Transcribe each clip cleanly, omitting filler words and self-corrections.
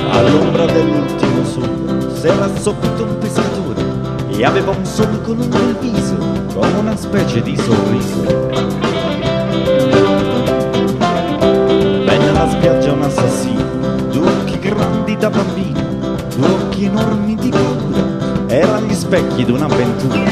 All'ombra dell'ultimo sole s'era assopito un pescatore e aveva un solco lungo il viso come una specie di sorriso. Venne alla spiaggia un assassino, due occhi grandi da bambino, due occhi enormi di paura, erano gli specchi di un'avventura.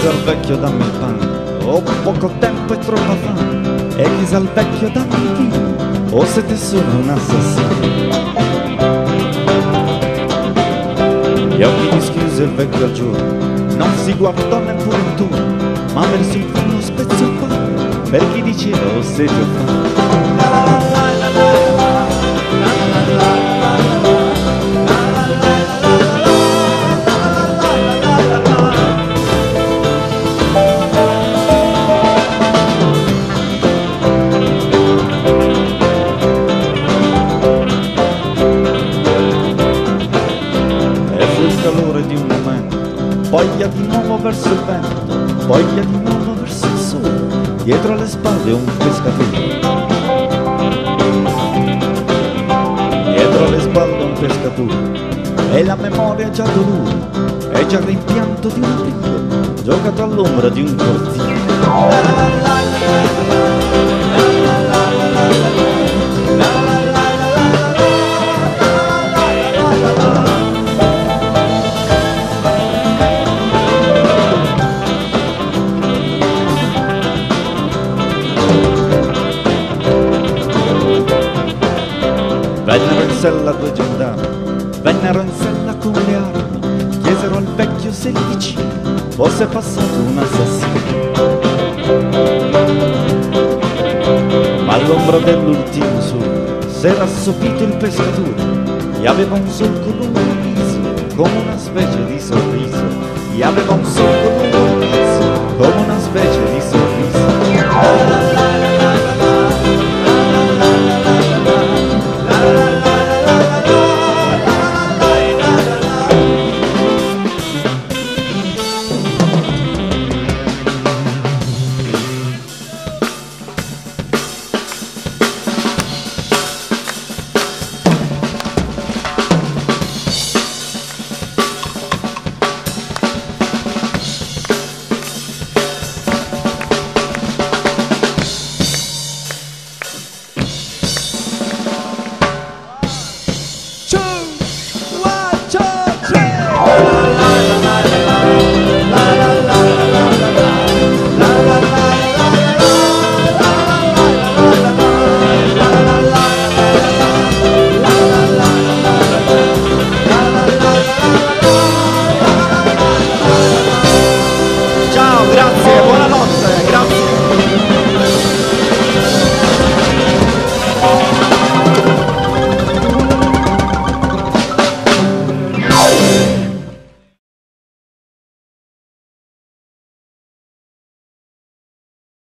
Al vecchio dammi il pane, ho poco tempo e troppa fame, e chiese al vecchio dammi il vino, o siete solo un assassino. Gli occhi dischiuse il vecchio al giorno, non si guardò neppure intorno, ma verso il vino spezzò il pane, per chi diceva ho sete o fame. Di un momento, poglia di nuovo verso il vento, poglia di nuovo verso il sole, dietro alle spalle un pescatore. Dietro alle spalle un pescatore, e la memoria già dolore, è già il rimpianto di una pelle, giocato all'ombra di un cortile. Vennero in sella due gendarmi, vennero in sella con le armi, chiesero al vecchio se lì vicino fosse passato un assassino. Ma all'ombra dell'ultimo sole s'era assopito il pescatore e aveva un solco lungo il viso come una specie di sorriso, e aveva un solco lungo il viso come una specie di sorriso.